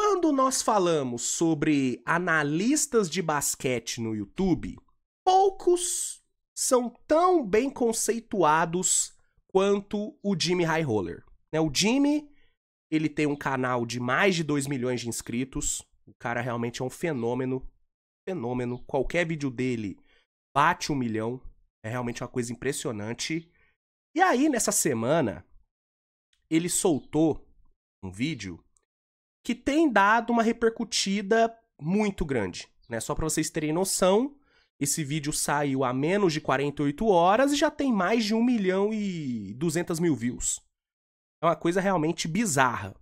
Quando nós falamos sobre analistas de basquete no YouTube, poucos são tão bem conceituados quanto o Jimmy High Roller. O Jimmy, ele tem um canal de mais de 2 milhões de inscritos. O cara realmente é um fenômeno. Qualquer vídeo dele bate 1 milhão. É realmente uma coisa impressionante. E aí, nessa semana, ele soltou um vídeo que tem dado uma repercutida muito grande, né? Só pra vocês terem noção, esse vídeo saiu há menos de 48 horas e já tem mais de 1 milhão e 200 mil views. É uma coisa realmente bizarra.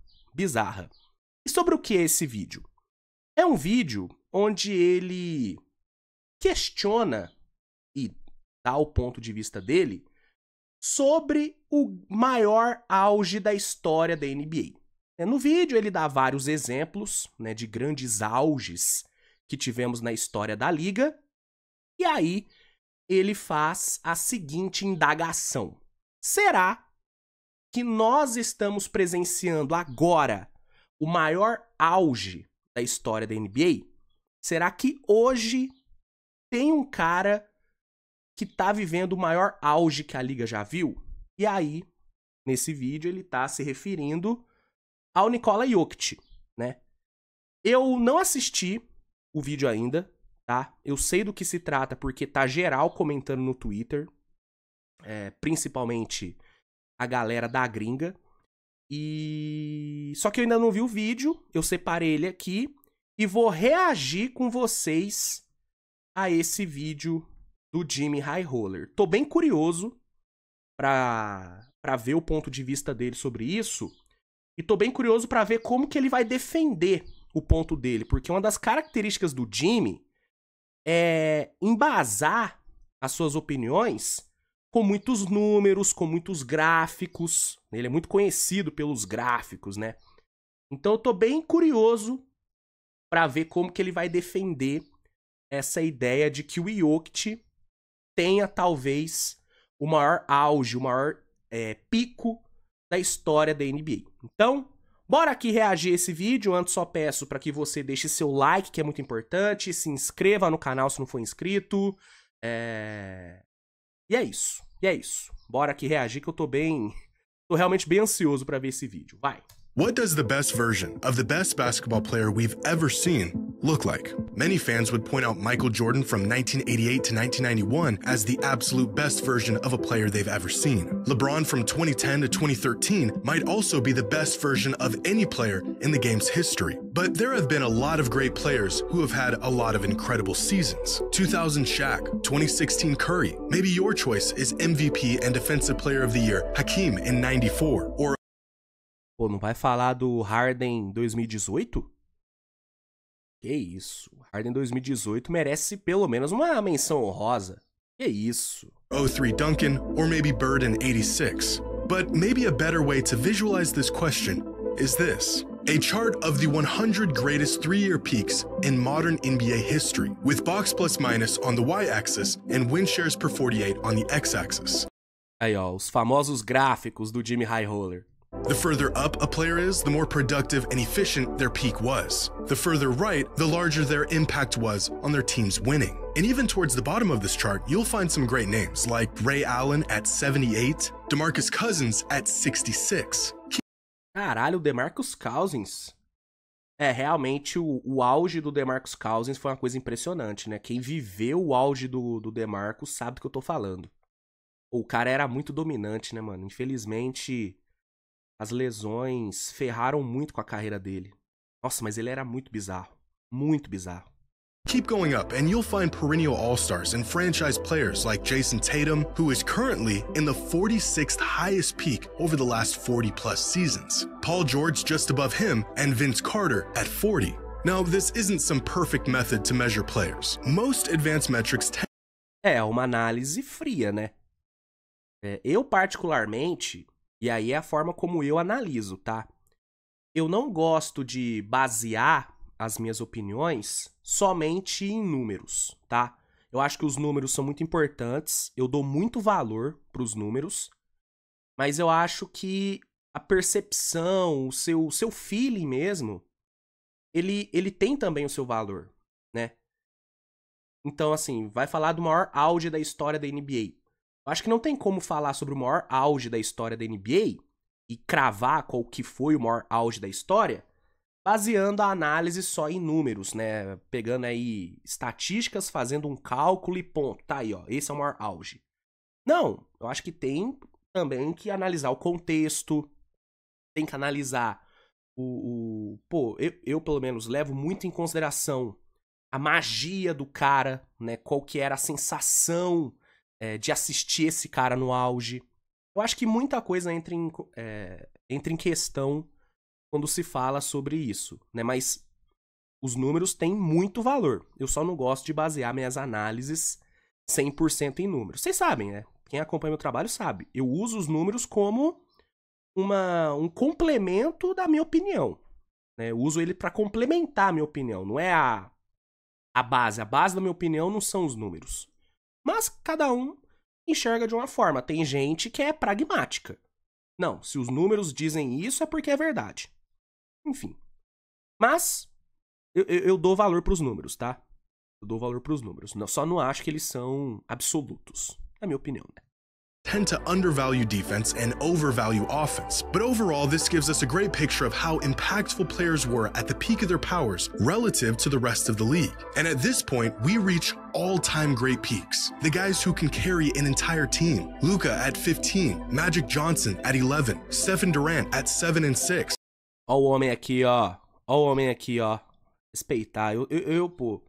E sobre o que é esse vídeo? É um vídeo onde ele questiona e dá o ponto de vista dele sobre o maior auge da história da NBA. No vídeo ele dá vários exemplos, né, de grandes auges que tivemos na história da liga. E aí ele faz a seguinte indagação: será que nós estamos presenciando agora o maior auge da história da NBA? Será que hoje tem um cara que tá vivendo o maior auge que a liga já viu? E aí, nesse vídeo, ele tá se referindo ao Nikola Jokic, né? Eu não assisti o vídeo ainda, tá? Eu sei do que se trata porque tá geral comentando no Twitter, principalmente a galera da gringa. Só que eu ainda não vi o vídeo, eu separei ele aqui e vou reagir com vocês a esse vídeo do Jimmy High Roller. Tô bem curioso pra ver o ponto de vista dele sobre isso. E tô bem curioso pra ver como que ele vai defender o ponto dele. Porque uma das características do Jimmy é embasar as suas opiniões com muitos números, com muitos gráficos. Ele é muito conhecido pelos gráficos, né? Então eu tô bem curioso pra ver como que ele vai defender essa ideia de que o Jokic tenha talvez o maior auge, o maior pico da história da NBA. Então, bora aqui reagir a esse vídeo. Antes só peço para que você deixe seu like, que é muito importante, se inscreva no canal se não for inscrito. E é isso. Bora aqui reagir que eu tô realmente bem ansioso para ver esse vídeo. Vai. What does the best version of the best basketball player we've ever seen look like? Many fans would point out Michael Jordan from 1988 to 1991 as the absolute best version of a player they've ever seen. LeBron from 2010 to 2013 might also be the best version of any player in the game's history. But there have been a lot of great players who have had a lot of incredible seasons. 2000 Shaq, 2016 Curry. Maybe your choice is MVP and Defensive Player of the Year Hakeem in 94, or Pô, não vai falar do Harden 2018? Que isso. Harden 2018 merece pelo menos uma menção honrosa. Que isso. 03 Duncan, or maybe Bird in 86. But maybe a better way to visualize this question is this: a chart of the 100 greatest 3-year peaks in modern NBA history, with box plus minus on the y-axis and win shares per 48 on the x-axis. Aí, ó, os famosos gráficos do Jimmy High Roller. The further up a player is, the more productive and efficient their peak was. The further right, the larger their impact was on their team's winning. And even towards the bottom of this chart, you'll find some great names like Ray Allen at 78, DeMarcus Cousins at 66. Caralho, o DeMarcus Cousins. Realmente o auge do DeMarcus Cousins foi uma coisa impressionante, né? Quem viveu o auge do DeMarcus sabe do que eu tô falando. O cara era muito dominante, né, mano? Infelizmente, as lesões ferraram muito com a carreira dele. Nossa, mas ele era muito bizarro. Muito bizarro. Keep going up and you'll find perennial all-stars and franchise players like Jason Tatum, who is currently in the 46th highest peak over the last 40-plus seasons. Paul George just above him, and Vince Carter at 40. Now, this isn't some perfect method to measure players. Most advanced metrics tend... É uma análise fria, né? Eu particularmente, e aí é a forma como eu analiso, tá? Eu não gosto de basear as minhas opiniões somente em números, tá? Eu acho que os números são muito importantes, eu dou muito valor pros números, mas eu acho que a percepção, o seu feeling mesmo, ele tem também o seu valor, né? Então, assim, vai falar do maior auge da história da NBA. Eu acho que não tem como falar sobre o maior auge da história da NBA e cravar qual que foi o maior auge da história, baseando a análise só em números, né? Pegando aí estatísticas, fazendo um cálculo e ponto. Tá aí, ó, esse é o maior auge. Não, eu acho que tem também que analisar o contexto, tem que analisar Pô, eu pelo menos levo muito em consideração a magia do cara, né? Qual que era a sensação de assistir esse cara no auge. Eu acho que muita coisa entra em questão quando se fala sobre isso, né? Mas os números têm muito valor. Eu só não gosto de basear minhas análises 100% em números. Vocês sabem, né? Quem acompanha meu trabalho sabe. Eu uso os números como um complemento da minha opinião, né? Eu uso ele para complementar a minha opinião. Não é a base. A base da minha opinião não são os números. Mas cada um enxerga de uma forma. Tem gente que é pragmática. Não, se os números dizem isso é porque é verdade. Enfim. Mas eu dou valor pros números, tá? Eu dou valor pros números. Só não acho que eles são absolutos. Na minha opinião, né? Tend to undervalue defense and overvalue offense, but overall this gives us a great picture of how impactful players were at the peak of their powers relative to the rest of the league. And at this point, we reach all-time great peaks. The guys who can carry an entire team. Luka at 15, Magic Johnson at 11, Stephen Durant at 7 and 6. Ó o homem aqui, ó. Ó o homem aqui, ó. Respeitar. Pô,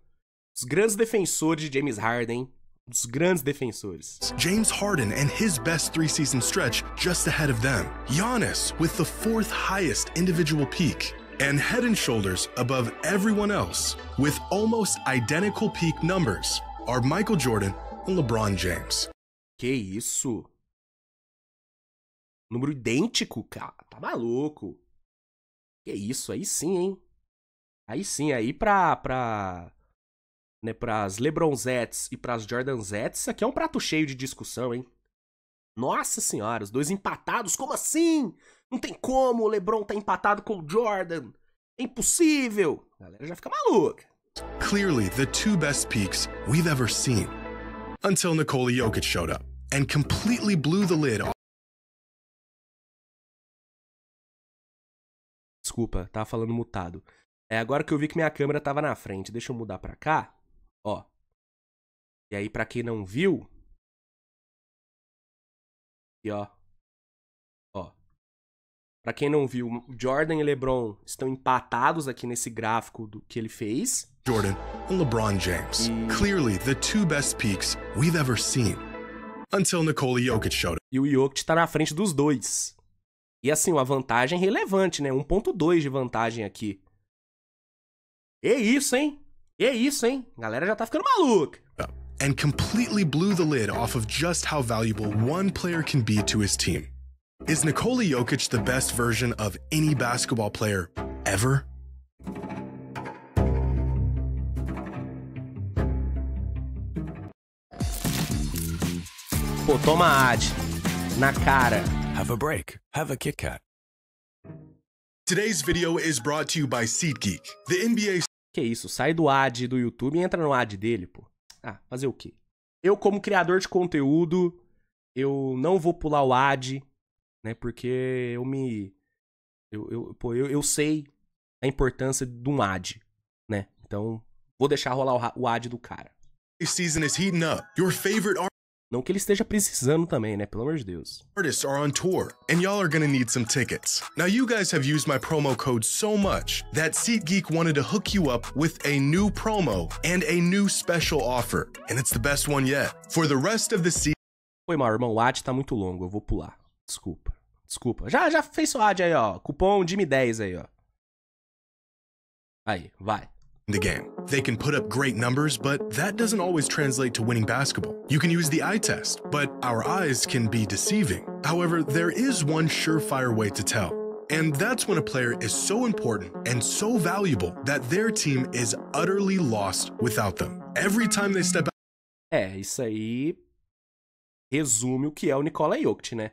os grandes defensores de James Harden, dos grandes defensores. James Harden and his best 3-season stretch just ahead of them. Giannis with the 4th highest individual peak. And head and shoulders above everyone else with almost identical peak numbers are Michael Jordan and LeBron James. Que isso? Número idêntico, cara. Tá maluco. Que isso? Aí sim, hein? Aí sim, aí né, pras LeBronzettes e pras Jordanzettes, isso aqui é um prato cheio de discussão, hein? Nossa senhora, os dois empatados? Como assim? Não tem como o LeBron tá empatado com o Jordan. É impossível. A galera já fica maluca. Clearly the 2 best peaks we've ever seen. Until Nikola Jokic showed up and completely blew the lid off. Desculpa, tava falando mutado. Agora que eu vi que minha câmera tava na frente. Deixa eu mudar pra cá. Ó. E aí, pra quem não viu... E ó. Ó. Pra quem não viu, Jordan e LeBron estão empatados aqui nesse gráfico do que ele fez. Jordan and LeBron James. Clearly the 2 best peaks we've ever seen. Until Nikola Jokic showed up. E o Jokic tá na frente dos dois. E assim, uma vantagem relevante, né? 1.2 de vantagem aqui. É isso, hein? É isso, hein? A galera já tá ficando maluca. And completely blew the lid off of just how valuable one player can be to his team. Is Nikola Jokic the best version of any basketball player ever? Pô, toma ad. Na cara. Have a break. Have a Kit Kat. Today's video is brought to you by SeatGeek. The NBA... Que isso? Sai do ad do YouTube e entra no ad dele, pô. Ah, fazer o quê? Eu, como criador de conteúdo, eu não vou pular o ad, né? Porque eu sei a importância de um ad, né? Então, vou deixar rolar o ad do cara. season is heating up. Your favorite Não que ele esteja precisando também, né? Pelo amor de Deus. artists are on tour, and y'all are gonna need some tickets. Now, you guys have used my promo code so much that SeatGeek wanted to hook you up with a new promo and a new special offer, and it's the best one yet. For the rest of the season... Foi mal, irmão. O ad tá muito longo. Eu vou pular. Desculpa. Já fez seu ad aí, ó. Cupom Jimmy10 aí, ó. Aí, vai. The game. They can put up great numbers, but that doesn't always translate to winning basketball. You can use the eye test, but our eyes can be deceiving. However, there is one surefire way to tell. And that's when a player is so important and so valuable that their team is utterly lost without them. Every time they step out... Isso aí resume o que é o Nikola Jokic, né?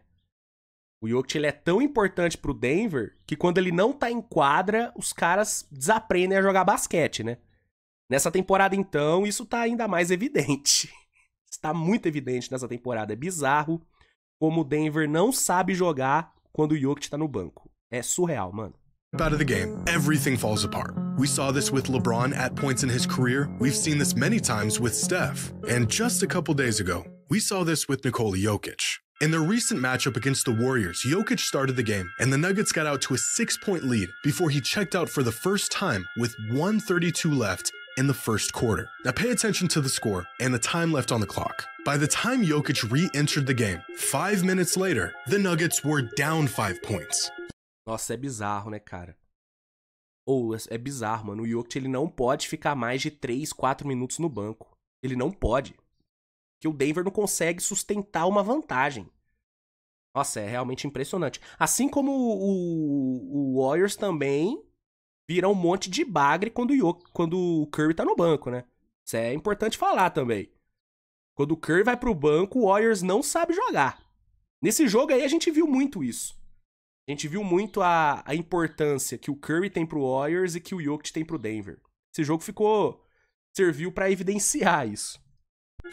O Jokic, ele é tão importante pro Denver que quando ele não tá em quadra, os caras desaprendem a jogar basquete, né? Nessa temporada, então, isso tá ainda mais evidente. Está muito evidente nessa temporada. É bizarro como o Denver não sabe jogar quando o Jokic tá no banco. É surreal, mano. Out of the game, everything falls apart. We saw this with LeBron at points in his career. We've seen this many times with Steph. And just a couple days ago, we saw this with Nikola Jokic. In their recent matchup against the Warriors, Jokic started the game, and the Nuggets got out to a 6-point lead before he checked out for the first time with 1:32 left in the first quarter. Now pay attention to the score and the time left on the clock. By the time Jokic re-entered the game, 5 minutes later, the Nuggets were down 5 points. Nossa, é bizarro, né, cara? É bizarro, mano. O Jokic, ele não pode ficar mais de 3, 4 minutos no banco. Ele não pode. Porque o Denver não consegue sustentar uma vantagem. Nossa, é realmente impressionante. Assim como o Warriors também vira um monte de bagre quando o Curry tá no banco, né? Isso é importante falar também. Quando o Curry vai pro banco, o Warriors não sabe jogar. Nesse jogo aí a gente viu muito isso. A gente viu muito a importância que o Curry tem pro Warriors e que o Jokic tem pro Denver. Esse jogo serviu pra evidenciar isso.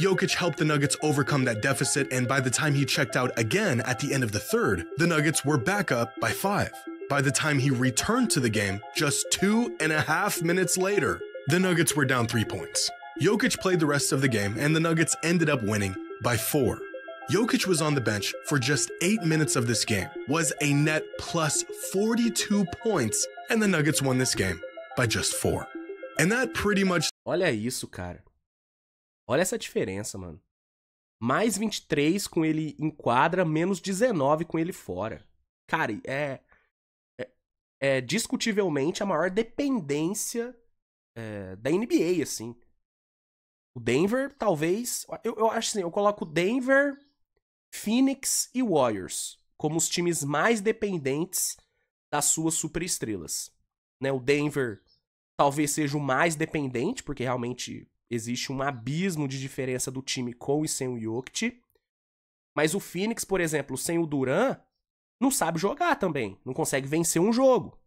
Jokic helped the Nuggets overcome that deficit, and by the time he checked out again at the end of the third, the Nuggets were back up by 5. By the time he returned to the game, just 2.5 minutes later, the Nuggets were down 3 points. Jokic played the rest of the game, and the Nuggets ended up winning by 4. Jokic was on the bench for just 8 minutes of this game, was a net plus 42 points, and the Nuggets won this game by just 4. And that pretty much... Olha isso, cara. Olha essa diferença, mano. Mais 23 com ele em quadra, menos 19 com ele fora. Cara, é discutivelmente a maior dependência da NBA, assim. O Denver, talvez... Eu acho assim, eu coloco Denver, Phoenix e Warriors como os times mais dependentes das suas superestrelas. Né? O Denver talvez seja o mais dependente, porque realmente existe um abismo de diferença do time com e sem o Jokic. Mas o Phoenix, por exemplo, sem o Durant, não sabe jogar também. Não consegue vencer um jogo.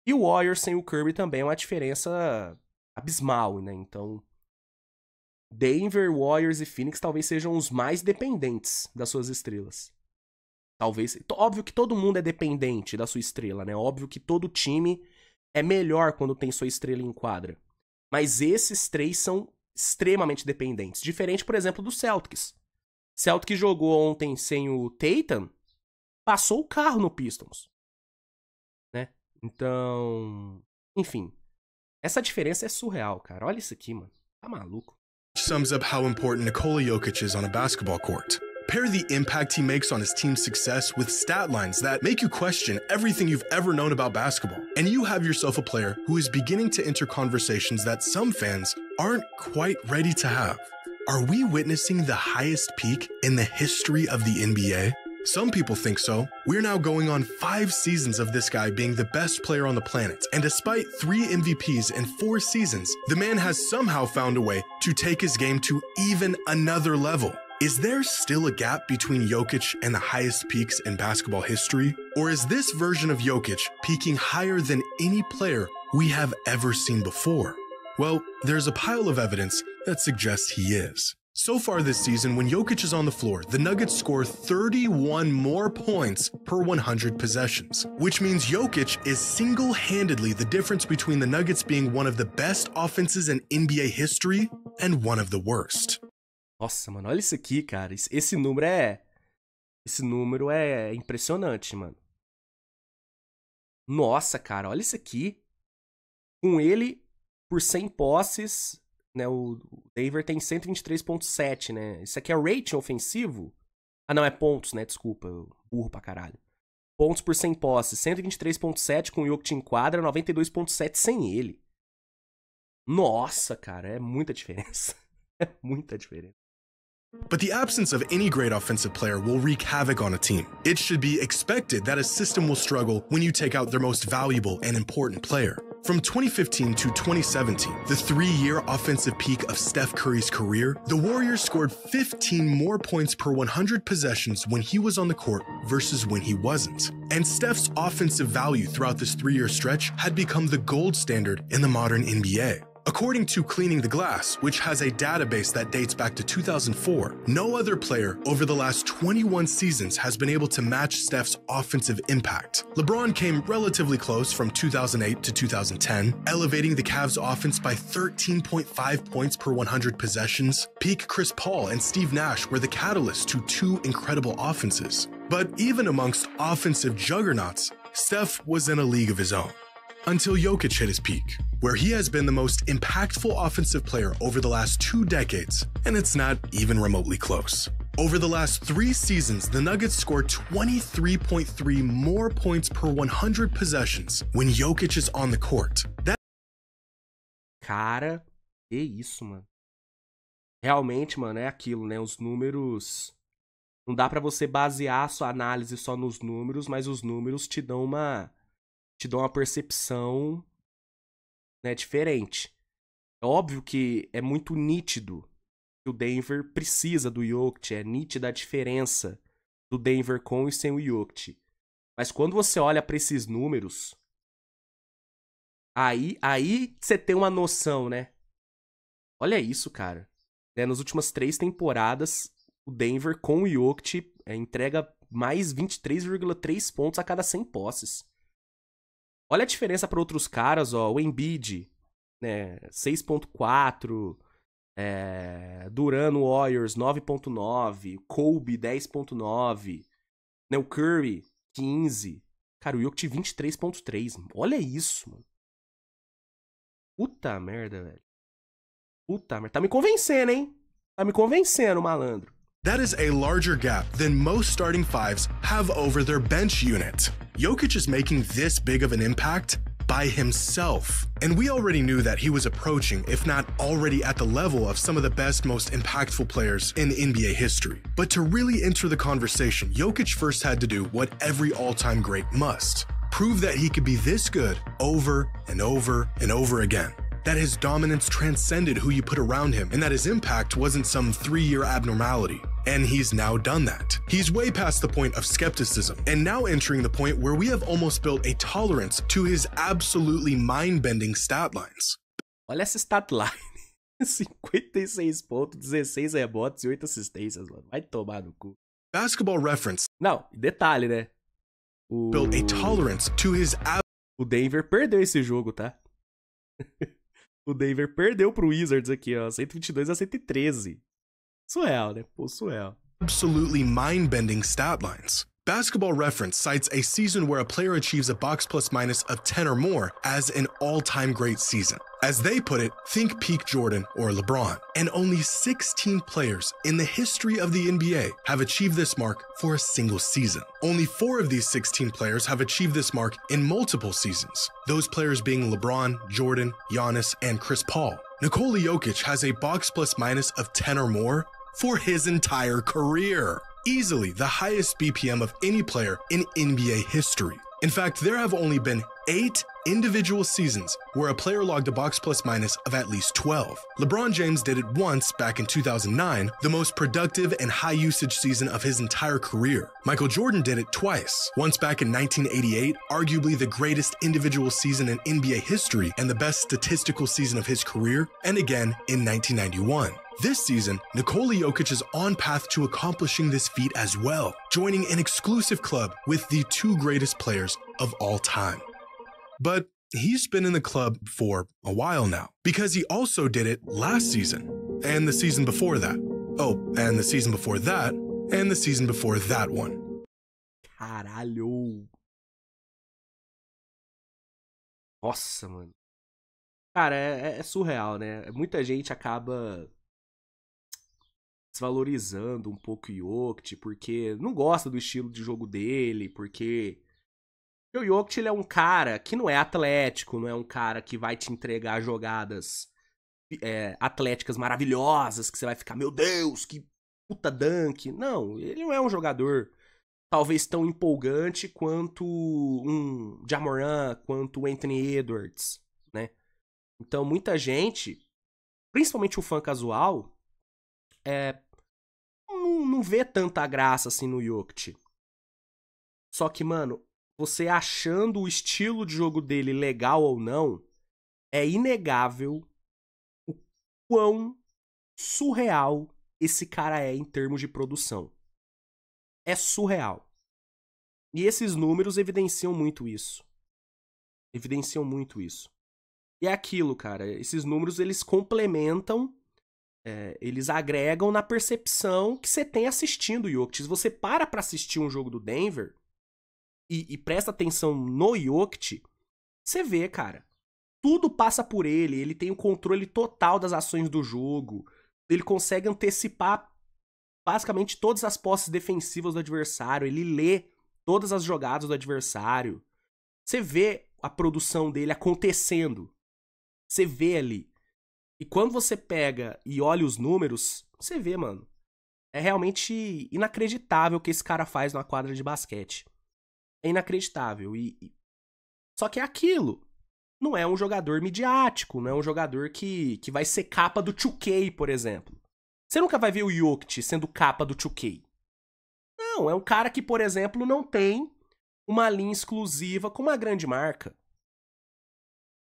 E o Warriors sem o Curry também é uma diferença abismal, né? Então, Denver, Warriors e Phoenix talvez sejam os mais dependentes das suas estrelas. Talvez. Óbvio que todo mundo é dependente da sua estrela, né? Óbvio que todo time é melhor quando tem sua estrela em quadra. Mas esses três são extremamente dependentes. Diferente, por exemplo, do Celtics. Celtics jogou ontem sem o Tatum, passou o carro no Pistons. Né? Então, enfim. Essa diferença é surreal, cara. Olha isso aqui, mano. Tá maluco. Sums up how important Nikola Jokic is on a basketball court. Pair the impact he makes on his team's success with stat lines that make you question everything you've ever known about basketball. And you have yourself a player who is beginning to enter conversations that some fans aren't quite ready to have. Are we witnessing the highest peak in the history of the NBA? Some people think so. We're now going on 5 seasons of this guy being the best player on the planet. And despite 3 MVPs in 4 seasons, the man has somehow found a way to take his game to even another level. Is there still a gap between Jokic and the highest peaks in basketball history? Or is this version of Jokic peaking higher than any player we have ever seen before? Well, there's a pile of evidence that suggests he is. So far this season, when Jokic is on the floor, the Nuggets score 31 more points per 100 possessions, which means Jokic is single-handedly the difference between the Nuggets being one of the best offenses in NBA history and one of the worst. Nossa, mano, olha isso aqui, cara. Esse número é impressionante, mano. Nossa, cara, olha isso aqui. Com ele, por 100 posses, né, o Denver tem 123.7, né? Isso aqui é rating ofensivo? Ah, não, é pontos, né? Desculpa, eu burro pra caralho. Pontos por 100 posses, 123.7 com o Jokic em quadra, 92.7 sem ele. Nossa, cara, é muita diferença. É muita diferença. But the absence of any great offensive player will wreak havoc on a team. It should be expected that a system will struggle when you take out their most valuable and important player. From 2015 to 2017, the 3-year offensive peak of Steph Curry's career, the Warriors scored 15 more points per 100 possessions when he was on the court versus when he wasn't. And Steph's offensive value throughout this 3-year stretch had become the gold standard in the modern NBA. According to Cleaning the Glass, which has a database that dates back to 2004, no other player over the last 21 seasons has been able to match Steph's offensive impact. LeBron came relatively close from 2008 to 2010, elevating the Cavs' offense by 13.5 points per 100 possessions. Peak Chris Paul and Steve Nash were the catalyst to 2 incredible offenses. But even amongst offensive juggernauts, Steph was in a league of his own. Until Jokic hit his peak, where he has been the most impactful offensive player over the last 2 decades, and it's not even remotely close. Over the last 3 seasons, the Nuggets scored 23.3 more points per 100 possessions when Jokic is on the court. Cara, que isso, mano. Realmente, mano, é aquilo, né? Os números... Não dá pra você basear a sua análise só nos números, mas os números te dão uma percepção, né, diferente. É óbvio que é muito nítido que o Denver precisa do Jokic, é nítida a diferença do Denver com e sem o Jokic. Mas quando você olha para esses números, aí você tem uma noção, né? Olha isso, cara. Nas últimas 3 temporadas, o Denver com o Jokic entrega mais 23,3 pontos a cada 100 posses. Olha a diferença para outros caras, ó. O Embiid, né, 6.4. Durant Warriors, 9.9. Kobe, 10.9. Né, o Curry, 15. Cara, o Jokic, 23.3. Olha isso, mano. Puta merda, velho. Puta merda. Tá me convencendo, hein? Tá me convencendo, malandro. That is a larger gap than most starting fives have over their bench unit. Jokic is making this big of an impact by himself. And we already knew that he was approaching, if not already at the level of some of the best, most impactful players in NBA history. But to really enter the conversation, Jokic first had to do what every all-time great must. Prove that he could be this good over and over and over again. That his dominance transcended who you put around him, and that his impact wasn't some 3-year abnormality. And he's now done that. He's way past the point of skepticism, and now entering the point where we have almost built a tolerance to his absolutely mind-bending stat lines. Olha essa stat line. 56 pontos, 16 rebotes e 8 assistências, mano. Vai tomar no cu. Basketball Reference. Não, detalhe, né? Built a tolerance to his O Denver perdeu esse jogo, tá? O Denver perdeu pro Wizards aqui, ó. 122 a 113. Surreal, né? Pô, surreal. Absolutely mind-bending stat lines. Basketball Reference cites a season where a player achieves a box plus minus of 10 or more as an all-time great season. As they put it, think peak Jordan or LeBron. And only 16 players in the history of the NBA have achieved this mark for a single season. Only 4 of these 16 players have achieved this mark in multiple seasons. Those players being LeBron, Jordan, Giannis, and Chris Paul. Nikola Jokic has a box plus minus of 10 or more for his entire career. Easily the highest BPM of any player in NBA history. In fact, there have only been 8 individual seasons where a player logged a box plus minus of at least 12. LeBron James did it once back in 2009, the most productive and high usage season of his entire career. Michael Jordan did it twice, once back in 1988, arguably the greatest individual season in NBA history and the best statistical season of his career, and again in 1991. This season, Nikola Jokic is on path to accomplishing this feat as well, joining an exclusive club with the 2 greatest players of all time. But he's been in the club for a while now, because he also did it last season, and the season before that. Oh, and the season before that, and the season before that one. Caralho! Nossa, mano. Cara, é surreal, né? Muita gente acaba desvalorizando um pouco o Jokic, porque não gosta do estilo de jogo dele, porque o Jokic, ele é um cara que não é atlético, não é um cara que vai te entregar jogadas atléticas maravilhosas, que você vai ficar, meu Deus, que puta dunk. Não, ele não é um jogador talvez tão empolgante quanto um Ja Morant, quanto o Anthony Edwards, né? Então, muita gente, principalmente o fã casual, não vê tanta graça assim no Jokic. Só que, mano, você achando o estilo de jogo dele legal ou não, é inegável o quão surreal esse cara é em termos de produção. É surreal. E esses números evidenciam muito isso. Evidenciam muito isso. E é aquilo, cara, esses números eles complementam, eles agregam na percepção que você tem assistindo o Jokic. Se você para pra assistir um jogo do Denver e presta atenção no Jokic, você vê, cara, tudo passa por ele tem o controle total das ações do jogo, ele consegue antecipar basicamente todas as posses defensivas do adversário, ele lê todas as jogadas do adversário. Você vê a produção dele acontecendo. Você vê ali. E quando você pega e olha os números, você vê, mano. É realmente inacreditável o que esse cara faz numa quadra de basquete. É inacreditável. Só que é aquilo. Não é um jogador midiático, não é um jogador que vai ser capa do 2K, por exemplo. Você nunca vai ver o Jokic sendo capa do 2K. Não, é um cara que, por exemplo, não tem uma linha exclusiva com uma grande marca.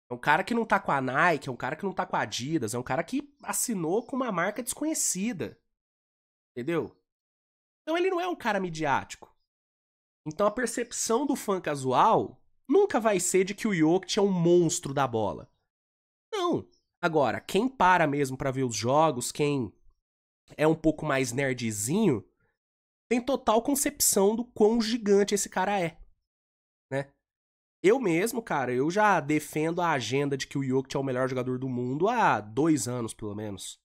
É um cara que não tá com a Nike, é um cara que não tá com a Adidas, é um cara que assinou com uma marca desconhecida. Entendeu? Então ele não é um cara midiático. Então a percepção do fã casual nunca vai ser de que o Jokic é um monstro da bola. Não. Agora, quem para mesmo pra ver os jogos, quem é um pouco mais nerdzinho, tem total concepção do quão gigante esse cara é, né? Eu mesmo, cara, eu já defendo a agenda de que o Jokic é o melhor jogador do mundo há 2 anos, pelo menos.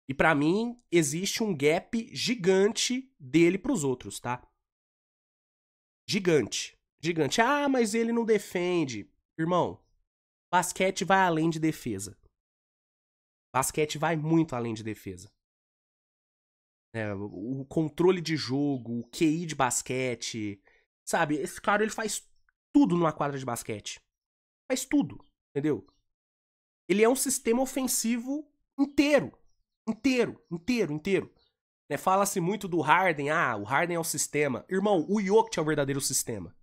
E pra mim, existe um gap gigante dele pros outros, tá? Gigante. Gigante. Ah, mas ele não defende. Irmão, basquete vai além de defesa. Basquete vai muito além de defesa. O controle de jogo, o QI de basquete. Sabe, esse cara ele faz tudo numa quadra de basquete. Faz tudo, entendeu? Ele é um sistema ofensivo inteiro. Inteiro. Fala-se muito do Harden. Ah, o Harden é o sistema. Irmão, o Jokic é o verdadeiro sistema.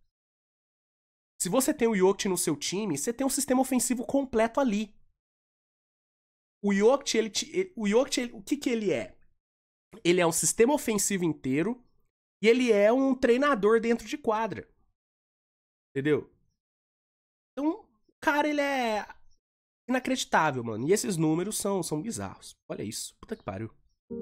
Se você tem o Jokic no seu time, você tem um sistema ofensivo completo ali. O Jokic, o que ele é? Ele é um sistema ofensivo inteiro e ele é um treinador dentro de quadra. Entendeu? Então, o cara, ele é inacreditável, mano. E esses números são bizarros. Olha isso. Puta que pariu.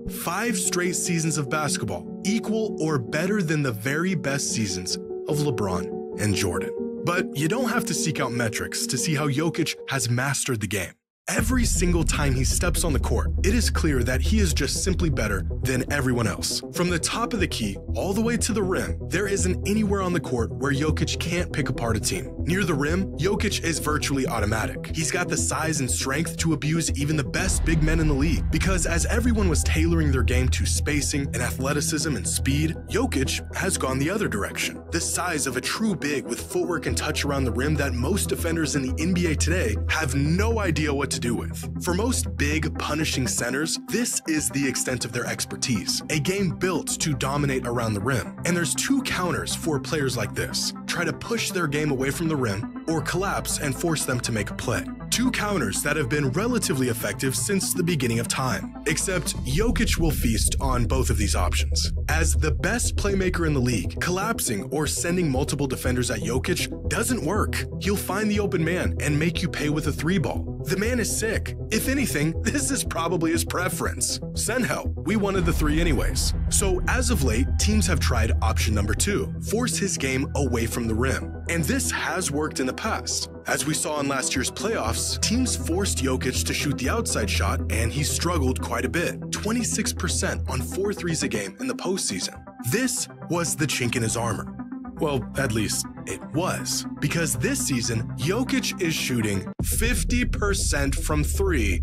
5 straight seasons of basketball, equal or better than the very best seasons of LeBron and Jordan. But you don't have to seek out metrics to see how Jokic has mastered the game. Every single time he steps on the court, it is clear that he is just simply better than everyone else. From the top of the key all the way to the rim, there isn't anywhere on the court where Jokic can't pick apart a team. Near the rim, Jokic is virtually automatic. He's got the size and strength to abuse even the best big men in the league. Because as everyone was tailoring their game to spacing and athleticism and speed, Jokic has gone the other direction. The size of a true big with footwork and touch around the rim that most defenders in the NBA today have no idea what to do with. For most big, punishing centers, this is the extent of their expertise. A game built to dominate around the rim. And there's 2 counters for players like this. Try to push their game away from the rim, or collapse and force them to make a play. 2 counters that have been relatively effective since the beginning of time. Except Jokic will feast on both of these options. As the best playmaker in the league, collapsing or sending multiple defenders at Jokic doesn't work. He'll find the open man and make you pay with a 3-ball. The man is sick. If anything, this is probably his preference. Send help. We wanted the 3 anyways. So as of late, teams have tried option number 2, force his game away from the rim. And this has worked in the past. As we saw in last year's playoffs, teams forced Jokic to shoot the outside shot, and he struggled quite a bit. 26% on 4 threes a game in the postseason. This was the chink in his armor. Well, at least it was. Because this season, Jokic is shooting 50% from 3.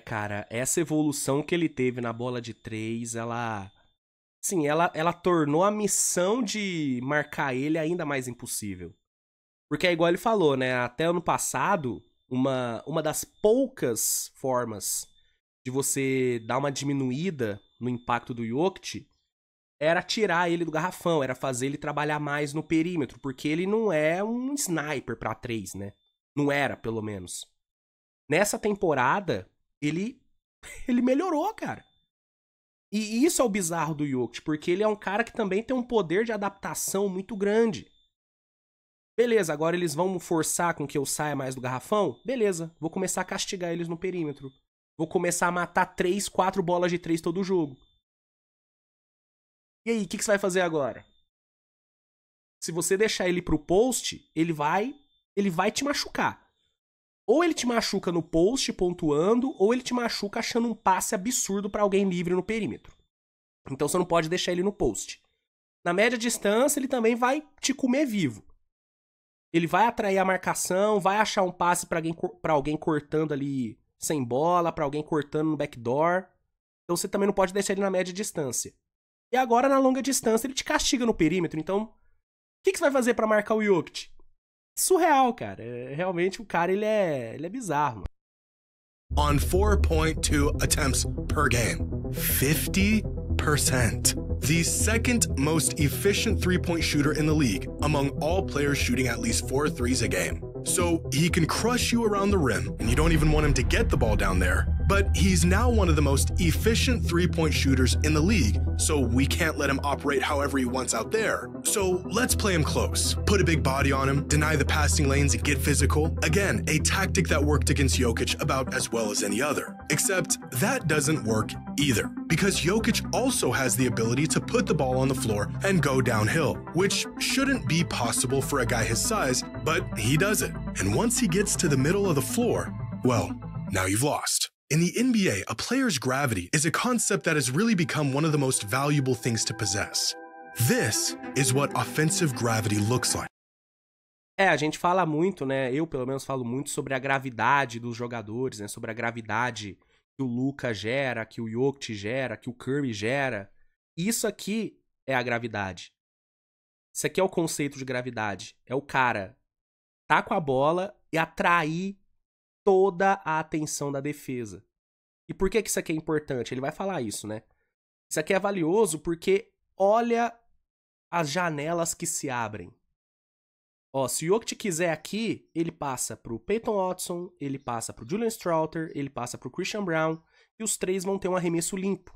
Cara, essa evolução que ele teve na bola de 3, ela tornou a missão de marcar ele ainda mais impossível. Porque é igual ele falou, né? Até ano passado, uma das poucas formas de você dar uma diminuída no impacto do Jokic era tirar ele do garrafão, era fazer ele trabalhar mais no perímetro, porque ele não é um sniper pra 3, né? Não era, pelo menos. Nessa temporada, ele melhorou, cara. E isso é o bizarro do Jokic, porque ele é um cara que também tem um poder de adaptação muito grande. Beleza, agora eles vão forçar com que eu saia mais do garrafão? Beleza, vou começar a castigar eles no perímetro. Vou começar a matar 3, 4 bolas de 3 todo jogo. E aí, o que você vai fazer agora? Se você deixar ele pro post, ele vai te machucar. Ou ele te machuca no post pontuando, ou ele te machuca achando um passe absurdo pra alguém livre no perímetro. Então você não pode deixar ele no post. Na média distância, ele também vai te comer vivo. Ele vai atrair a marcação, vai achar um passe pra alguém cortando ali sem bola, pra alguém cortando no backdoor. Então você também não pode deixar ele na média distância. E agora, na longa distância, ele te castiga no perímetro. Então, o que você vai fazer pra marcar o Jokic? Surreal, cara. Realmente, o cara, ele é bizarro. On 4.2 attempts per game, 50%. The second most efficient three-point shooter in the league among all players shooting at least 4 threes a game. So he can crush you around the rim, and you don't even want him to get the ball down there. But he's now one of the most efficient three-point shooters in the league, so we can't let him operate however he wants out there. So let's play him close, put a big body on him, deny the passing lanes and get physical. Again, a tactic that worked against Jokic about as well as any other. Except that doesn't work either, because Jokic also has the ability to put the ball on the floor and go downhill, which shouldn't be possible for a guy his size, but he does it. And once he gets to the middle of the floor, well, now you've lost. In the NBA, a player's gravity is a concept that has really become one of the most valuable things to possess. This is what offensive gravity looks like. A gente fala muito, né? Eu, pelo menos, falo muito sobre a gravidade dos jogadores, né? Sobre a gravidade que o Luka gera, que o Jokic gera, que o Curry gera. Isso aqui é a gravidade. Isso aqui é o conceito de gravidade. É o cara tá com a bola e atrair toda a atenção da defesa. E por que isso aqui é importante? Ele vai falar isso, né? Isso aqui é valioso porque olha as janelas que se abrem. Ó, se o Jokic quiser aqui, ele passa pro Peyton Watson, ele passa pro Julian Stroughter, ele passa pro Christian Brown, e os três vão ter um arremesso limpo.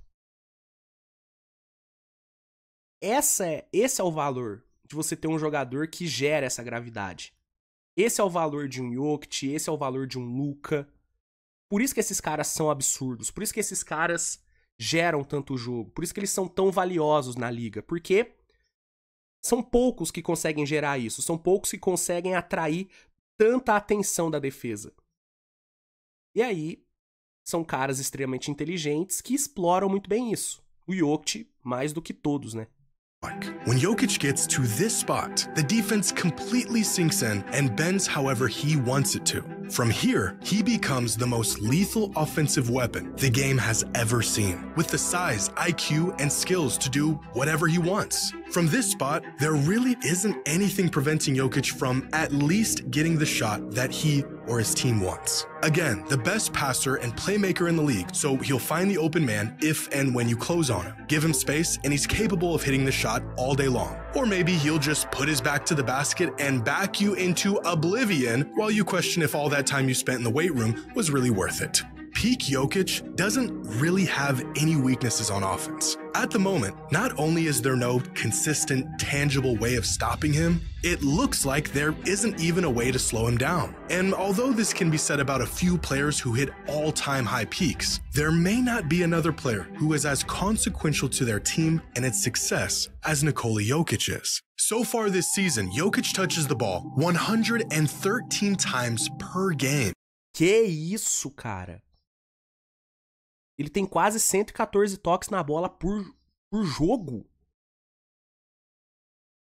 Esse é o valor de você ter um jogador que gera essa gravidade. Esse é o valor de um Jokic, esse é o valor de um Luka. Por isso que esses caras são absurdos, por isso que esses caras geram tanto jogo, por isso que eles são tão valiosos na liga, porque são poucos que conseguem gerar isso, são poucos que conseguem atrair tanta atenção da defesa. E aí, são caras extremamente inteligentes que exploram muito bem isso. O Jokic, mais do que todos, né? When Jokic gets to this spot, the defense completely sinks in and bends however he wants it to. From here, he becomes the most lethal offensive weapon the game has ever seen, with the size, IQ, and skills to do whatever he wants. From this spot, there really isn't anything preventing Jokic from at least getting the shot that he or his team wants. Again, the best passer and playmaker in the league, so he'll find the open man if and when you close on him. Give him space, and he's capable of hitting the shot all day long. Or maybe he'll just put his back to the basket and back you into oblivion while you question if all that time you spent in the weight room was really worth it. Peak Jokic doesn't really have any weaknesses on offense. At the moment, not only is there no consistent, tangible way of stopping him, it looks like there isn't even a way to slow him down. And although this can be said about a few players who hit all-time high peaks, there may not be another player who is as consequential to their team and its success as Nikola Jokic is. So far this season, Jokic touches the ball 113 times per game. Que isso, cara? Ele tem quase 114 toques na bola por jogo.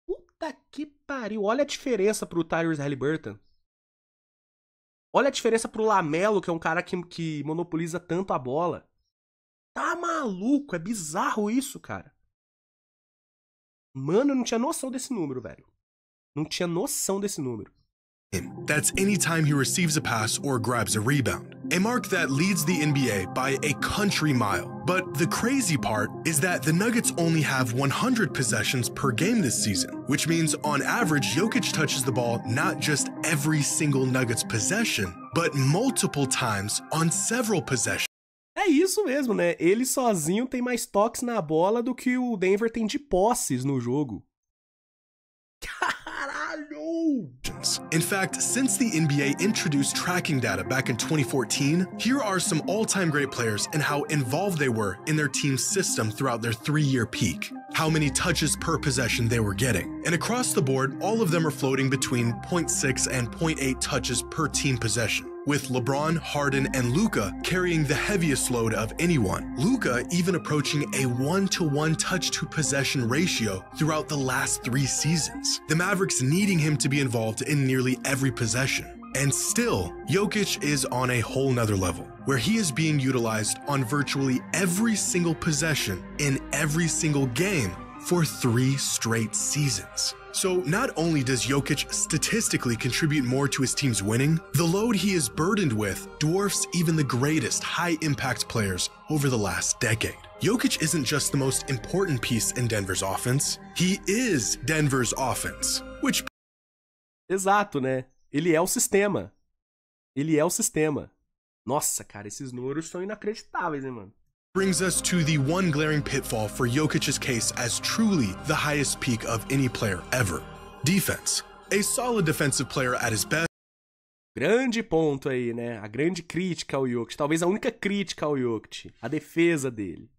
Puta que pariu. Olha a diferença pro Tyrese Haliburton. Olha a diferença pro LaMelo, que é um cara que monopoliza tanto a bola. Tá maluco? É bizarro isso, cara. Mano, eu não tinha noção desse número, velho. Não tinha noção desse número. That's anytime he receives a pass or grabs a rebound, a mark that leads the NBA by a country mile. But the crazy part is that the Nuggets only have 100 possessions per game this season, which means on average, Jokic touches the ball not just every single Nuggets possession, but multiple times on several possessions. É isso mesmo, né? Ele sozinho tem mais toques na bola do que o Denver tem de posses no jogo. Caralho! In fact, since the NBA introduced tracking data back in 2014, here are some all-time great players and how involved they were in their team's system throughout their 3-year peak, how many touches per possession they were getting. And across the board, all of them are floating between 0.6 and 0.8 touches per team possession, with LeBron, Harden, and Luka carrying the heaviest load of anyone. Luka even approaching a 1-to-1 touch-to-possession ratio throughout the last 3 seasons. The Mavericks needing him to be involved in nearly every possession. And still, Jokic is on a whole nother level, where he is being utilized on virtually every single possession in every single game for 3 straight seasons. So not only does Jokic statistically contribute more to his team's winning, the load he is burdened with dwarfs even the greatest high-impact players over the last decade. Jokic isn't just the most important piece in Denver's offense, he is Denver's offense, which... Exato, né? Ele é o sistema. Ele é o sistema. Nossa, cara, esses números são inacreditáveis, hein, mano? Brings us to the one glaring pitfall for Jokic's case as truly the highest peak of any player ever. Defense. A solid defensive player at his best. Grande ponto aí, né? A grande crítica ao Jokic. Talvez a única crítica ao Jokic. A defesa dele.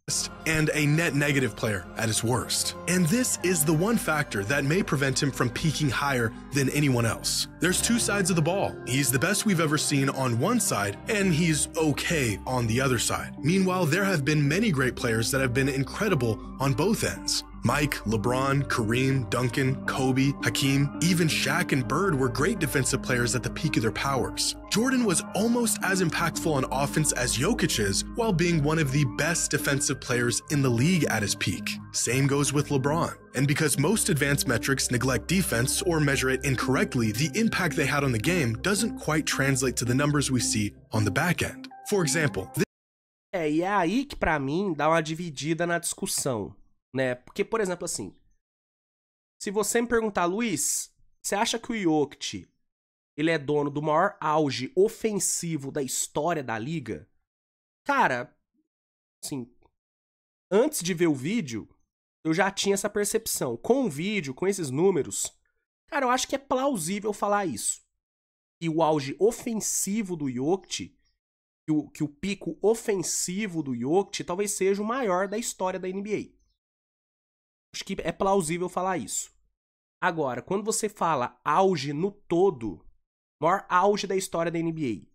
And a net negative player at his worst. And this is the one factor that may prevent him from peaking higher than anyone else. There's 2 sides of the ball. He's the best we've ever seen on one side, and he's okay on the other side. Meanwhile, there have been many great players that have been incredible on both ends. Mike, LeBron, Kareem, Duncan, Kobe, Hakeem, even Shaq and Bird were great defensive players at the peak of their powers. Jordan was almost as impactful on offense as Jokic is, while being one of the best defensive players in the league at his peak. Same goes with LeBron. And because most advanced metrics neglect defense or measure it incorrectly, the impact they had on the game doesn't quite translate to the numbers we see on the back end. For example, e é aí que pra mim dá uma dividida na discussão, né? Porque, por exemplo, assim, se você me perguntar, Luiz, você acha que o Jokic ele é dono do maior auge ofensivo da história da liga? Cara, assim, antes de ver o vídeo, eu já tinha essa percepção. Com o vídeo, com esses números, cara, eu acho que é plausível falar isso. E o auge ofensivo do Jokic, que o pico ofensivo do Jokic talvez seja o maior da história da NBA. Acho que é plausível falar isso. Agora, quando você fala auge no todo, maior auge da história da NBA,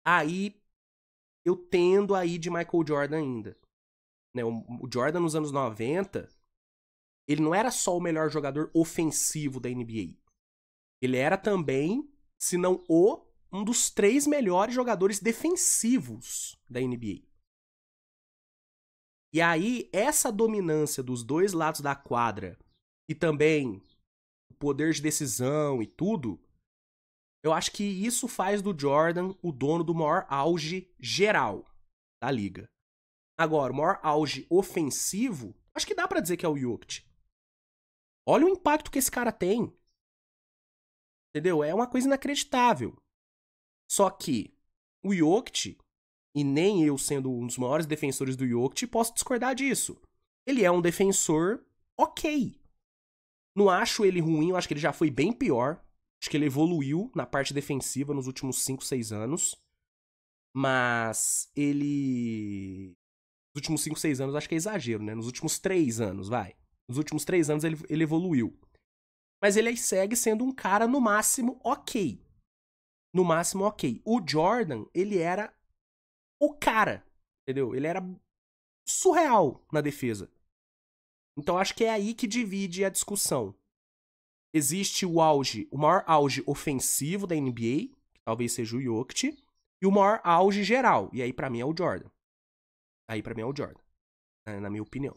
aí eu tendo a ir de Michael Jordan ainda. Né, o Jordan nos anos 90, ele não era só o melhor jogador ofensivo da NBA. Ele era também, se não um dos 3 melhores jogadores defensivos da NBA. E aí, essa dominância dos 2 lados da quadra e também o poder de decisão e tudo, eu acho que isso faz do Jordan o dono do maior auge geral da liga. Agora, o maior auge ofensivo, acho que dá pra dizer que é o Jokic. Olha o impacto que esse cara tem. Entendeu? É uma coisa inacreditável. Só que o Jokic, e nem eu sendo um dos maiores defensores do Jokic, posso discordar disso. Ele é um defensor ok. Não acho ele ruim, eu acho que ele já foi bem pior. Acho que ele evoluiu na parte defensiva nos últimos 5, 6 anos. Mas ele... Nos últimos 5, 6 anos acho que é exagero, né? Nos últimos 3 anos, vai. Nos últimos 3 anos ele evoluiu. Mas ele segue sendo um cara no máximo ok. No máximo ok. O Jordan, ele era o cara, entendeu? Ele era surreal na defesa. Então acho que é aí que divide a discussão. Existe o maior auge ofensivo da NBA, que talvez seja o Jokic, e o maior auge geral. E aí pra mim é o Jordan. Na minha opinião.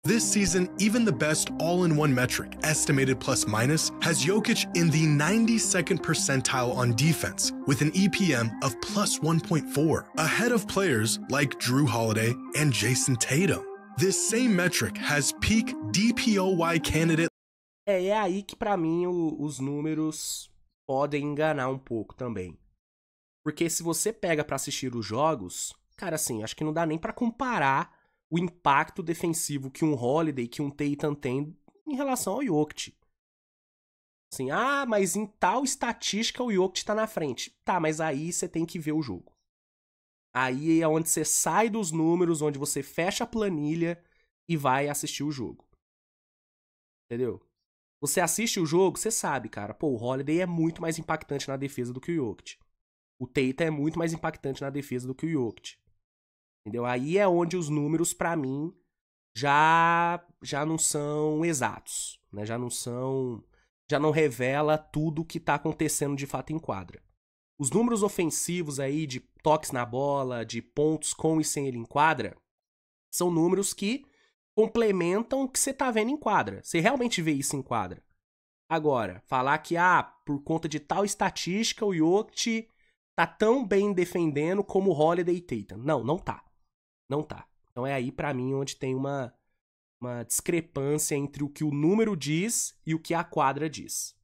This season, even the best all-in-one metric, estimated plus-minus, has Jokic in the 92nd percentile on defense, with an EPM of plus 1.4, ahead of players like Drew Holiday and Jason Tatum. This same metric has peak DPOY candidate. É aí que pra mim os números podem enganar um pouco também. Porque se você pega pra assistir os jogos, cara, assim, acho que não dá nem pra comparar o impacto defensivo que um Holiday, que um Tatum tem em relação ao Jokic. Assim, mas em tal estatística o Jokic tá na frente. Tá, mas aí você tem que ver o jogo. Aí é onde você sai dos números, onde você fecha a planilha e vai assistir o jogo. Entendeu? Você assiste o jogo, você sabe, cara. Pô, o Holiday é muito mais impactante na defesa do que o Jokic. O Tatum é muito mais impactante na defesa do que o Jokic. Entendeu? Aí é onde os números, pra mim, já não são exatos, né? Já não revela tudo o que tá acontecendo de fato em quadra. Os números ofensivos aí de toques na bola, de pontos com e sem ele em quadra, são números que complementam o que você tá vendo em quadra. Você realmente vê isso em quadra. Agora, falar que, por conta de tal estatística, o Jokic tá tão bem defendendo como o Holiday e Tatum. Não tá. Não tá. Então é aí, pra mim, onde tem uma discrepância entre o que o número diz e o que a quadra diz.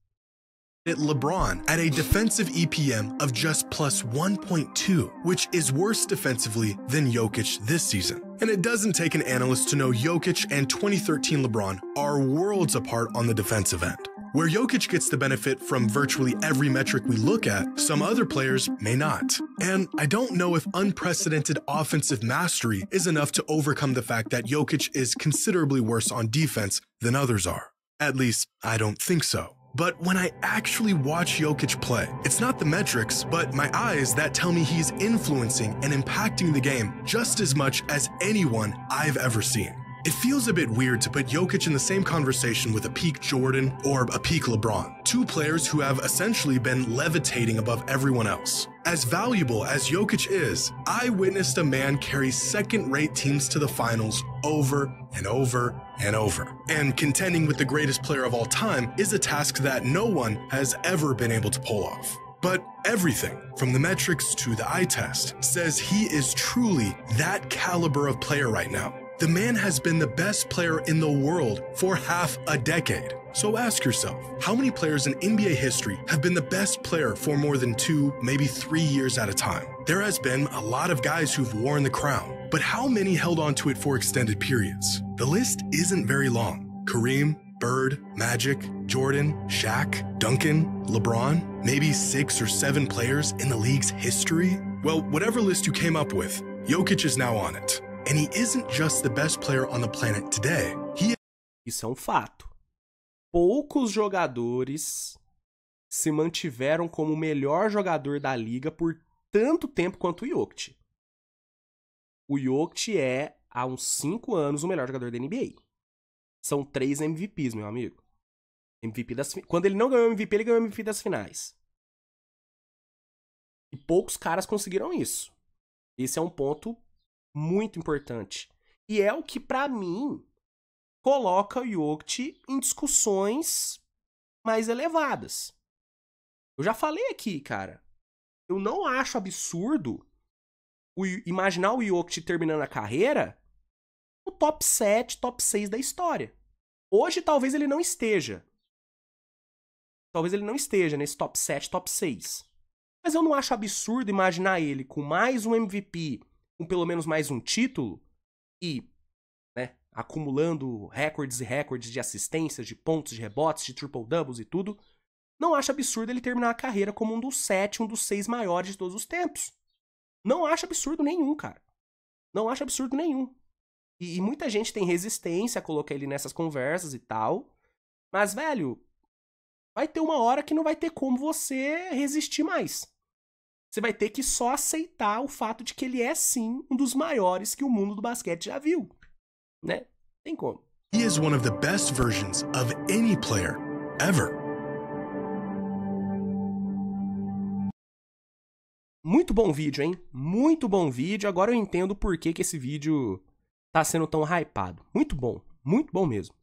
LeBron at a defensive EPM of just plus 1.2, which is worse defensively than Jokic this season. And it doesn't take an analyst to know Jokic and 2013 LeBron are worlds apart on the defensive end. Where Jokic gets the benefit from virtually every metric we look at, some other players may not. And I don't know if unprecedented offensive mastery is enough to overcome the fact that Jokic is considerably worse on defense than others are. At least, I don't think so. But when I actually watch Jokic play, it's not the metrics, but my eyes that tell me he's influencing and impacting the game just as much as anyone I've ever seen. It feels a bit weird to put Jokic in the same conversation with a peak Jordan or a peak LeBron, two players who have essentially been levitating above everyone else. As valuable as Jokic is, I witnessed a man carry second-rate teams to the finals over and over and over. And contending with the greatest player of all time is a task that no one has ever been able to pull off. But everything, from the metrics to the eye test, says he is truly that caliber of player right now. The man has been the best player in the world for half a decade. So ask yourself, how many players in NBA history have been the best player for more than 2, maybe 3 years at a time? There has been a lot of guys who've worn the crown, but how many held on to it for extended periods? The list isn't very long. Kareem, Bird, Magic, Jordan, Shaq, Duncan, LeBron, maybe 6 or 7 players in the league's history? Well, whatever list you came up with, Jokic is now on it. And he isn't just the best player on the planet today. Isso é um fato. Poucos jogadores se mantiveram como o melhor jogador da liga por tanto tempo quanto o Jokic. O Jokic é, há uns 5 anos, o melhor jogador da NBA. São 3 MVPs, meu amigo. Quando ele não ganhou MVP, ele ganhou MVP das finais. E poucos caras conseguiram isso. Esse é um ponto muito importante. E é o que, pra mim, coloca o Jokic em discussões mais elevadas. Eu já falei aqui, cara. Eu não acho absurdo imaginar o Jokic terminando a carreira no top 7, top 6 da história. Hoje, talvez ele não esteja. Talvez ele não esteja nesse top 7, top 6. Mas eu não acho absurdo imaginar ele com mais um MVP, com pelo menos mais um título, e, né, acumulando recordes e recordes de assistências, de pontos, de rebotes, de triple-doubles e tudo. Não acho absurdo ele terminar a carreira como um dos 7, um dos 6 maiores de todos os tempos. Não acho absurdo nenhum, cara. Não acho absurdo nenhum. E muita gente tem resistência a colocar ele nessas conversas e tal. Mas, velho, vai ter uma hora que não vai ter como você resistir mais. Você vai ter que só aceitar o fato de que ele é, sim, um dos maiores que o mundo do basquete já viu. Né? Tem como. He is one of the best versions of any player ever. Muito bom vídeo, hein? Muito bom vídeo. Agora eu entendo por que esse vídeo tá sendo tão hypado. Muito bom. Muito bom mesmo.